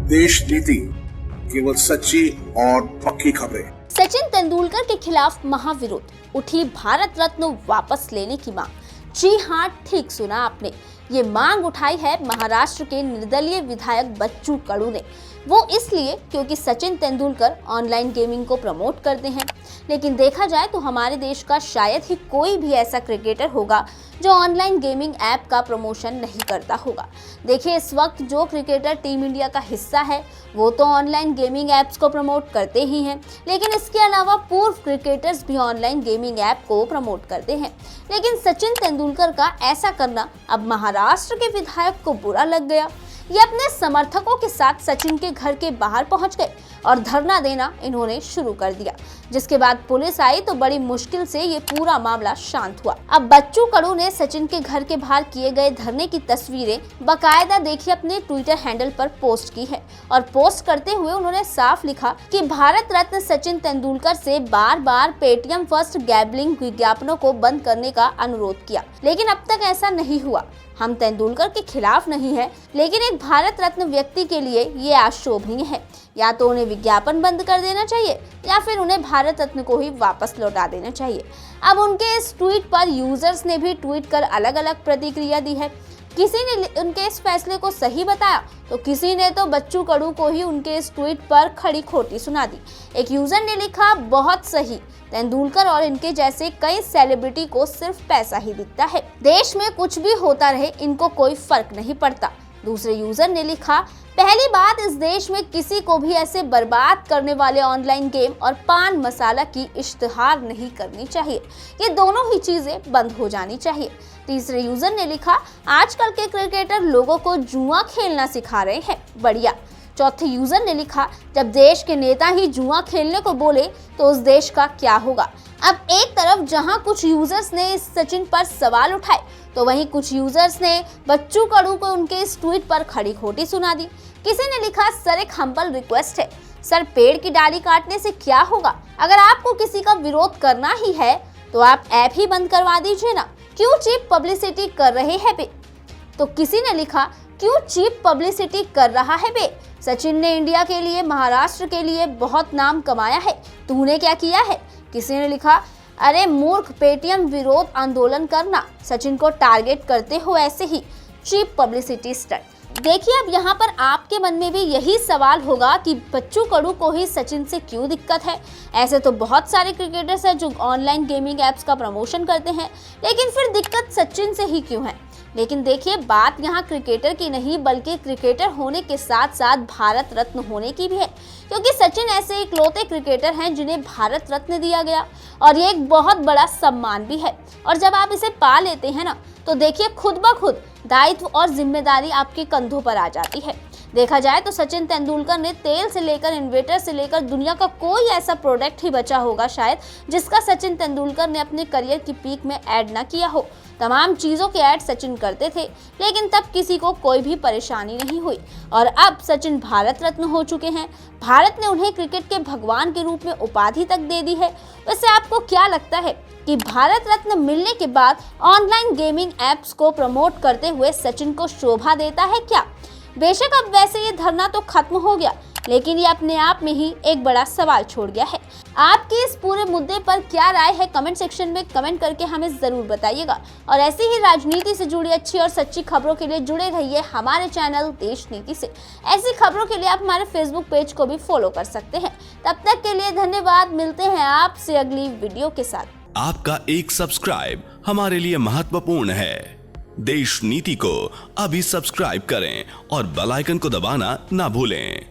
देश नीति, केवल सच्ची और पक्की खबरें। सचिन तेंदुलकर के खिलाफ महाविरोध, उठी भारत रत्न वापस लेने की मांग। जी हाँ, ठीक सुना आपने, ये मांग उठाई है महाराष्ट्र के निर्दलीय विधायक बच्चू कडू ने। वो इसलिए क्योंकि सचिन तेंदुलकर ऑनलाइन गेमिंग को प्रमोट करते हैं। लेकिन देखा जाए तो हमारे देश का शायद ही कोई भी ऐसा क्रिकेटर होगा जो ऑनलाइन गेमिंग ऐप का प्रमोशन नहीं करता होगा। देखिए, इस वक्त जो क्रिकेटर टीम इंडिया का हिस्सा है वो तो ऑनलाइन गेमिंग ऐप्स को प्रमोट करते ही हैं, लेकिन इसके अलावा पूर्व क्रिकेटर्स भी ऑनलाइन गेमिंग ऐप को प्रमोट करते हैं। लेकिन सचिन तेंदुलकर का ऐसा करना अब महाराष्ट्र के विधायक को बुरा लग गया। ये अपने समर्थकों के साथ सचिन के घर के बाहर पहुंच गए और धरना देना इन्होंने शुरू कर दिया, जिसके बाद पुलिस आई तो बड़ी मुश्किल से ये पूरा मामला शांत हुआ। अब बच्चू कडू ने सचिन के घर के बाहर किए गए धरने की तस्वीरें बाकायदा देखिए अपने ट्विटर हैंडल पर पोस्ट की है और पोस्ट करते हुए उन्होंने साफ लिखा कि भारत रत्न सचिन तेंदुलकर से बार बार पेटीएम फर्स्ट गैम्बलिंग विज्ञापनों को बंद करने का अनुरोध किया, लेकिन अब तक ऐसा नहीं हुआ। हम तेंदुलकर के खिलाफ नहीं है, लेकिन एक भारत रत्न व्यक्ति के लिए ये अशोभनीय है। या तो उन्हें विज्ञापन बंद कर देना चाहिए या फिर उन्हें भारत रत्न को ही वापस लौटा देना चाहिए। अब उनके इस ट्वीट पर यूजर्स ने भी ट्वीट कर अलग अलग प्रतिक्रिया दी है। किसी ने उनके इस फैसले को सही बताया तो किसी ने तो बच्चू कडू को ही उनके इस ट्वीट पर खड़ी खोटी सुना दी। एक यूजर ने लिखा, बहुत सही, तेंदुलकर और इनके जैसे कई सेलिब्रिटी को सिर्फ पैसा ही दिखता है, देश में कुछ भी होता रहे इनको कोई फर्क नहीं पड़ता। दूसरे यूजर ने लिखा, पहली बात, इस देश में किसी को भी ऐसे बर्बाद करने वाले ऑनलाइन गेम और पान मसाला की इश्तिहार नहीं करनी चाहिए। ये दोनों ही चीजें बंद हो जानी चाहिए। तीसरे यूजर ने लिखा, आजकल के क्रिकेटर लोगों को जुआ खेलना सिखा रहे हैं, बढ़िया। चौथे यूजर ने लिखा, जब देश के नेता ही जुआ खेलने को बोले तो उस देश का क्या होगा। अब एक तरफ जहां कुछ यूजर्स ने इस सचिन पर सवाल उठाए तो वहीं कुछ यूजर्स ने बच्चू कडू को उनके इस ट्वीट पर खड़ी खोटी सुना दी। किसी ने लिखा, सर एक हम्बल रिक्वेस्ट है, सर पेड़ की डाली काटने से क्या होगा, अगर आपको किसी का विरोध करना ही है तो आप ऐप ही बंद करवा दीजिए ना, क्यों चीप पब्लिसिटी कर रहे हैं बे। तो किसी ने लिखा, क्यों चीप पब्लिसिटी कर रहा है बे, सचिन ने इंडिया के लिए, महाराष्ट्र के लिए बहुत नाम कमाया है, तूने क्या किया है। किसी ने लिखा, अरे मूर्ख, पेटीएम विरोध आंदोलन करना, सचिन को टारगेट करते हो ऐसे ही, चीप पब्लिसिटी स्टंट। देखिए, अब यहाँ पर आपके मन में भी यही सवाल होगा कि बच्चू कडू को ही सचिन से क्यों दिक्कत है। ऐसे तो बहुत सारे क्रिकेटर्स हैं जो ऑनलाइन गेमिंग ऐप्स का प्रमोशन करते हैं, लेकिन फिर दिक्कत सचिन से ही क्यों है। लेकिन देखिए, बात यहाँ क्रिकेटर की नहीं बल्कि क्रिकेटर होने के साथ साथ भारत रत्न होने की भी है, क्योंकि सचिन ऐसे इकलौते क्रिकेटर हैं जिन्हें भारत रत्न दिया गया और ये एक बहुत बड़ा सम्मान भी है। और जब आप इसे पा लेते हैं ना, तो देखिए खुद ब खुद दायित्व और जिम्मेदारी आपके कंधों पर आ जाती है। देखा जाए तो सचिन तेंदुलकर ने तेल से लेकर इन्वेटर से लेकर दुनिया का कोई ऐसा प्रोडक्ट ही बचा होगा शायद जिसका सचिन तेंदुलकर ने अपने करियर की पीक में ऐड ना किया हो। तमाम चीज़ों के ऐड सचिन करते थे, लेकिन तब किसी को कोई भी परेशानी नहीं हुई। और अब सचिन भारत रत्न हो चुके हैं। भारत ने उन्हें क्रिकेट के भगवान के रूप में उपाधि तक दे दी है। वैसे आपको क्या लगता है कि भारत रत्न मिलने के बाद ऑनलाइन गेमिंग ऐप्स को प्रमोट करते हुए सचिन को शोभा देता है क्या? बेशक अब वैसे ये धरना तो खत्म हो गया, लेकिन ये अपने आप में ही एक बड़ा सवाल छोड़ गया है। आपकी इस पूरे मुद्दे पर क्या राय है, कमेंट सेक्शन में कमेंट करके हमें जरूर बताइएगा। और ऐसी ही राजनीति से जुड़ी अच्छी और सच्ची खबरों के लिए जुड़े रहिए हमारे चैनल देश नीति से। ऐसी खबरों के लिए आप हमारे फेसबुक पेज को भी फॉलो कर सकते हैं। तब तक के लिए धन्यवाद, मिलते हैं आपसे अगली वीडियो के साथ। आपका एक सब्सक्राइब हमारे लिए महत्वपूर्ण है। देश नीति को अभी सब्सक्राइब करें और बेल आइकन को दबाना ना भूलें।